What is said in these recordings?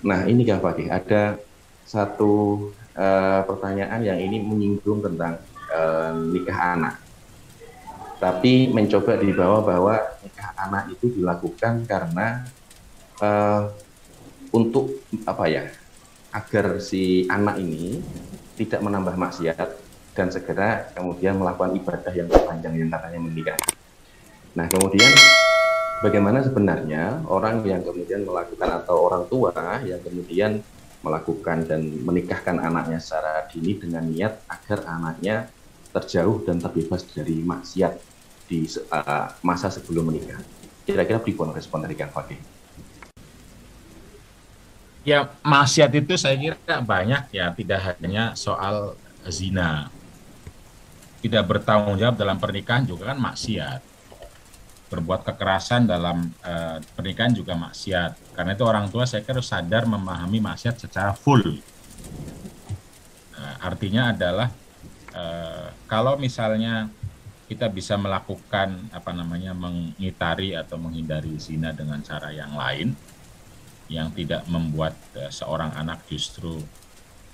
Nah, ini Kang Fakih, ada satu pertanyaan yang ini menyinggung tentang nikah anak. Tapi mencoba dibawa bahwa nikah anak itu dilakukan karena eh, untuk apa ya, agar si anak ini tidak menambah maksiat dan segera kemudian melakukan ibadah yang terpanjang yang katanya menikah. Nah, kemudian bagaimana sebenarnya orang yang kemudian melakukan atau orang tua yang kemudian melakukan dan menikahkan anaknya secara dini dengan niat agar anaknya terjauh dan terbebas dari maksiat di masa sebelum menikah. Kira-kira pripun respon dari Kang Fakih? Ya, maksiat itu saya kira banyak ya, tidak hanya soal zina. Tidak bertanggung jawab dalam pernikahan juga kan maksiat. Berbuat kekerasan dalam pernikahan juga maksiat. Karena itu orang tua saya kira harus sadar memahami maksiat secara full. Artinya adalah kalau misalnya kita bisa melakukan apa namanya mengitari atau menghindari zina dengan cara yang lain yang tidak membuat seorang anak justru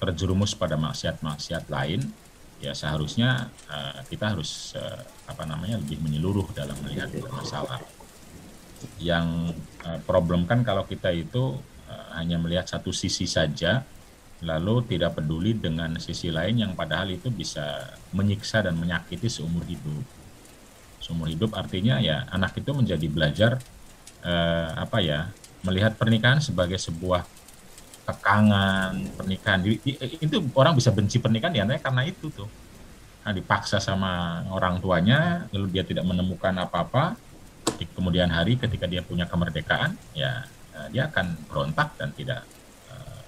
terjerumus pada maksiat-maksiat lain, ya seharusnya kita harus apa namanya lebih menyeluruh dalam melihat masalah. Yang problem kan kalau kita itu hanya melihat satu sisi saja, lalu tidak peduli dengan sisi lain yang padahal itu bisa menyiksa dan menyakiti seumur hidup. Seumur hidup artinya ya anak itu menjadi belajar apa ya melihat pernikahan sebagai sebuah kekangan pernikahan. Itu orang bisa benci pernikahan diantaranya karena itu tuh. Nah, dipaksa sama orang tuanya, lalu dia tidak menemukan apa-apa. Di kemudian hari ketika dia punya kemerdekaan, ya dia akan berontak dan tidak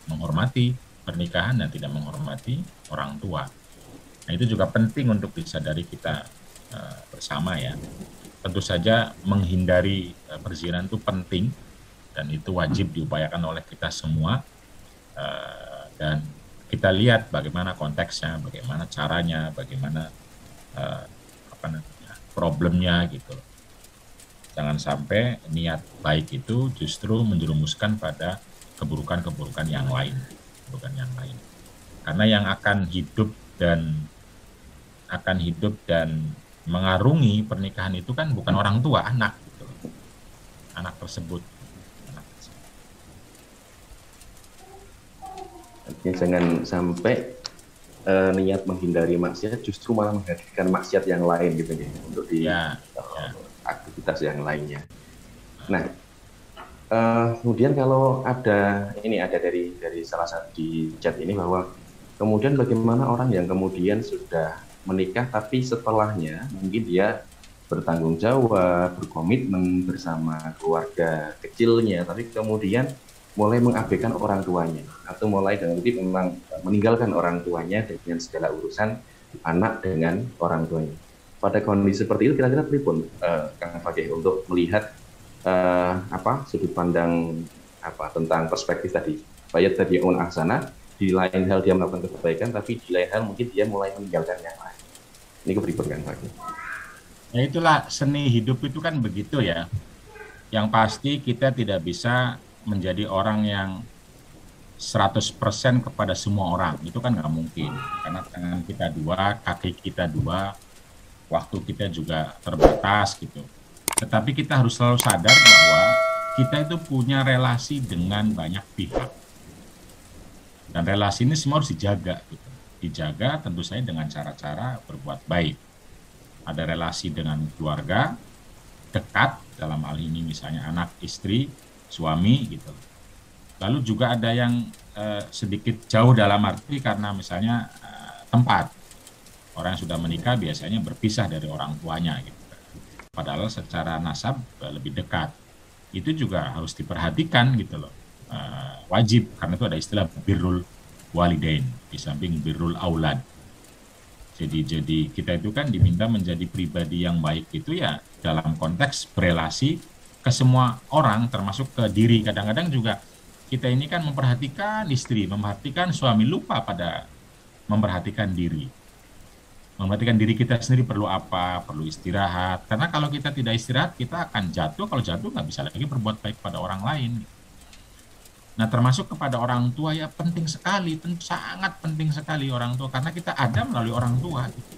menghormati pernikahan dan tidak menghormati orang tua. Nah, itu juga penting untuk disadari kita bersama ya. Tentu saja menghindari perzinahan itu penting dan itu wajib diupayakan oleh kita semua. Dan kita lihat bagaimana konteksnya, bagaimana caranya, bagaimana apa namanya problemnya gitu. Jangan sampai niat baik itu justru menjerumuskan pada keburukan-keburukan yang lain, keburukan yang lain. Karena yang akan hidup dan mengarungi pernikahan itu kan bukan orang tua, anak gitu. Anak tersebut. Anak tersebut. Artinya jangan sampai niat menghindari maksiat justru malah menghadirkan maksiat yang lain gitu ya untuk di Ya, ya. aktivitas yang lainnya. Nah, kemudian kalau ada ini ada dari salah satu di chat ini bahwa kemudian bagaimana orang yang kemudian sudah menikah tapi setelahnya mungkin dia bertanggung jawab, berkomitmen bersama keluarga kecilnya, tapi kemudian mulai mengabaikan orang tuanya atau mulai dengan kutip memang meninggalkan orang tuanya dengan segala urusan anak dengan orang tuanya. Pada kondisi seperti itu kira-kira pripun Kang Fakih untuk melihat apa sudut pandang apa tentang perspektif tadi bayat tadi on aksana di lain hal dia melakukan kebaikan tapi di lain hal mungkin dia mulai meninggalkan yang lain ini kepribadian Kang Fakih. Ya itulah seni hidup itu kan begitu ya. Yang pasti kita tidak bisa menjadi orang yang 100% kepada semua orang. Itu kan nggak mungkin. Karena tangan kita dua, kaki kita dua, waktu kita juga terbatas gitu. Tetapi kita harus selalu sadar bahwa kita itu punya relasi dengan banyak pihak. Dan relasi ini semua harus dijaga gitu. Dijaga tentu saja dengan cara-cara berbuat baik. Ada relasi dengan keluarga dekat, dalam hal ini misalnya anak, istri, suami gitu. Lalu juga ada yang sedikit jauh dalam arti karena misalnya tempat. Orang yang sudah menikah biasanya berpisah dari orang tuanya gitu. Padahal secara nasab lebih dekat. Itu juga harus diperhatikan gitu loh. Wajib karena itu ada istilah birrul walidain di samping birrul aulad. Jadi kita itu kan diminta menjadi pribadi yang baik itu ya dalam konteks berelasi ke semua orang termasuk ke diri. Kadang-kadang juga kita ini kan memperhatikan istri, memperhatikan suami, lupa pada memperhatikan diri. Memperhatikan diri kita sendiri perlu apa, perlu istirahat. Karena kalau kita tidak istirahat, kita akan jatuh. Kalau jatuh nggak bisa lagi berbuat baik pada orang lain. Nah, termasuk kepada orang tua ya penting sekali, sangat penting sekali orang tua karena kita ada melalui orang tua gitu.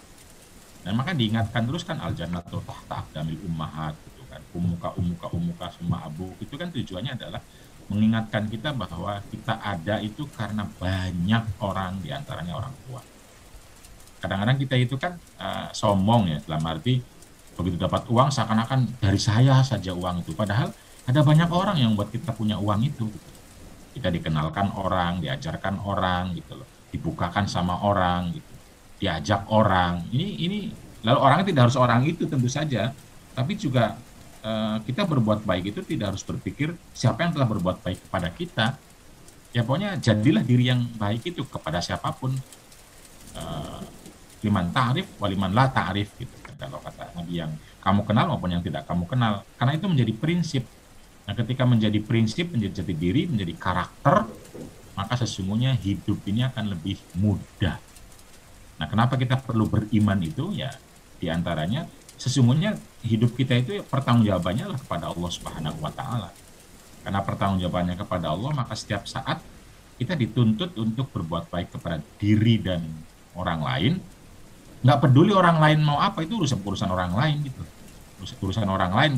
Dan maka diingatkan terus kan al jannatu tahta aqdamil ummahat gitu kan. Umuka summa abu itu kan tujuannya adalah mengingatkan kita bahwa kita ada itu karena banyak orang diantaranya orang tua. Kadang-kadang kita itu kan sombong ya dalam arti begitu dapat uang seakan-akan dari saya saja uang itu. Padahal ada banyak orang yang buat kita punya uang itu. Gitu. Kita dikenalkan orang, diajarkan orang gitu loh, dibukakan sama orang gitu, diajak orang. Ini lalu orangnya tidak harus orang itu tentu saja, tapi juga kita berbuat baik itu tidak harus berpikir siapa yang telah berbuat baik kepada kita. Ya pokoknya jadilah diri yang baik itu kepada siapapun. Liman ta'rif waliman la ta'rif gitu kalau kata Nabi, yang kamu kenal maupun yang tidak kamu kenal, karena itu menjadi prinsip. Nah, ketika menjadi prinsip, menjadi jati diri, menjadi karakter, maka sesungguhnya hidup ini akan lebih mudah. Nah, kenapa kita perlu beriman itu? Ya, diantaranya sesungguhnya hidup kita itu pertanggungjawabannya adalah kepada Allah Subhanahu wa Ta'ala. Karena pertanggungjawabannya kepada Allah, maka setiap saat kita dituntut untuk berbuat baik kepada diri dan orang lain. Nggak peduli orang lain mau apa, itu urusan orang lain gitu. Urusan orang lain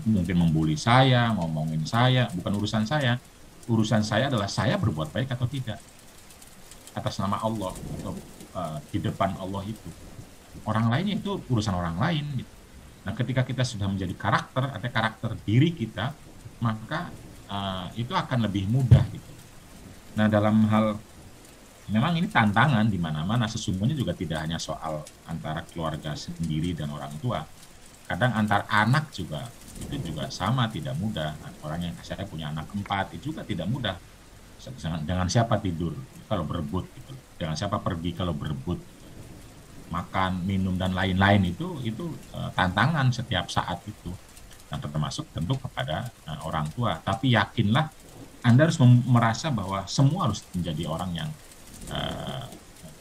mungkin membuli saya, ngomongin saya, bukan urusan saya. Urusan saya adalah saya berbuat baik atau tidak atas nama Allah atau di depan Allah itu. Orang lainnya itu urusan orang lain gitu. Nah, ketika kita sudah menjadi karakter atau karakter diri kita, maka itu akan lebih mudah gitu. Nah, dalam hal memang ini tantangan di mana-mana, sesungguhnya juga tidak hanya soal antara keluarga sendiri dan orang tua. Kadang antar anak juga itu juga sama tidak mudah. Orang yang saya punya anak 4 itu juga tidak mudah. Dengan siapa tidur kalau berebut gitu. Dengan siapa pergi kalau berebut. Makan, minum dan lain-lain itu tantangan setiap saat itu. Dan termasuk tentu kepada orang tua. Tapi yakinlah Anda harus merasa bahwa semua harus menjadi orang yang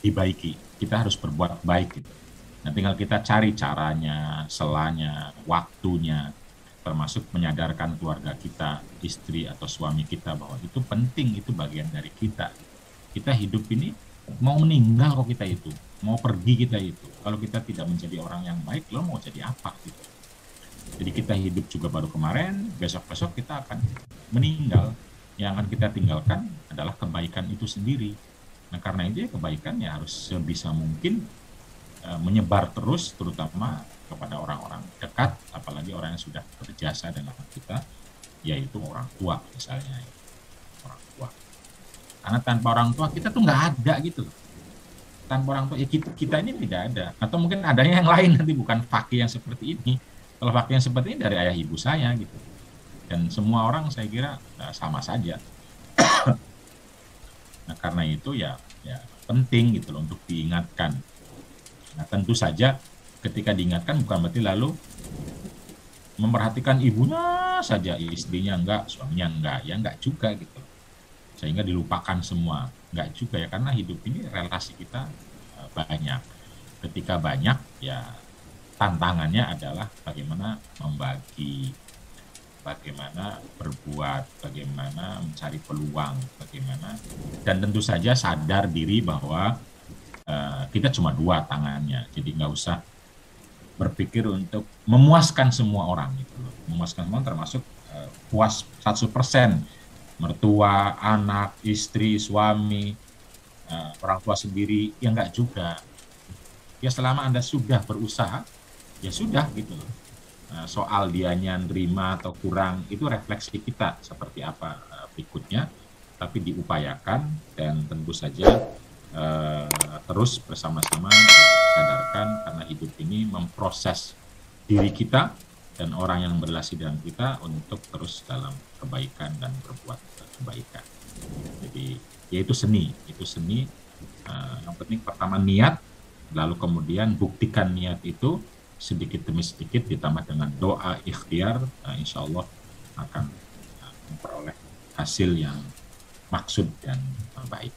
dibaiki. Kita harus berbuat baik gitu. Nah, tinggal kita cari caranya, selanya, waktunya, termasuk menyadarkan keluarga kita, istri atau suami kita bahwa itu penting, itu bagian dari kita. Kita hidup ini mau meninggal kok kita itu, mau pergi kita itu. Kalau kita tidak menjadi orang yang baik, lo mau jadi apa gitu. Jadi kita hidup juga baru kemarin, besok-besok kita akan meninggal. Yang akan kita tinggalkan adalah kebaikan itu sendiri. Nah, karena itu ya kebaikan ya harus sebisa mungkin menyebar terus, terutama kepada orang-orang dekat, apalagi orang yang sudah berjasa dalam kita, yaitu orang tua misalnya, orang tua. Karena tanpa orang tua kita tuh nggak ada gitu. Tanpa orang tua ya kita ini tidak ada. Atau mungkin adanya yang lain nanti, bukan fakih yang seperti ini. Kalau fakih yang seperti ini dari ayah ibu saya gitu. Dan semua orang saya kira sama saja. Nah, karena itu ya penting gitu loh untuk diingatkan. Nah, tentu saja ketika diingatkan bukan berarti lalu memperhatikan ibunya saja, istrinya enggak, suaminya enggak, ya enggak juga gitu. Sehingga dilupakan semua, enggak juga ya, karena hidup ini relasi kita banyak. Ketika banyak ya tantangannya adalah bagaimana membagi, bagaimana berbuat, bagaimana mencari peluang, bagaimana, dan tentu saja sadar diri bahwa kita cuma 2 tangannya, jadi nggak usah berpikir untuk memuaskan semua orang gitu loh. Memuaskan semua termasuk puas 100%, mertua, anak, istri, suami, orang tua sendiri, ya nggak juga. Ya selama Anda sudah berusaha, ya sudah gitu loh. Soal dianya nerima atau kurang, itu refleksi kita seperti apa berikutnya, tapi diupayakan dan tentu saja terus bersama-sama disadarkan, karena hidup ini memproses diri kita dan orang yang berrelasi dengan kita untuk terus dalam kebaikan dan berbuat kebaikan. Jadi ya itu seni, yang penting pertama niat, lalu kemudian buktikan niat itu sedikit demi sedikit ditambah dengan doa ikhtiar, insya Allah akan memperoleh hasil yang maksud dan baik.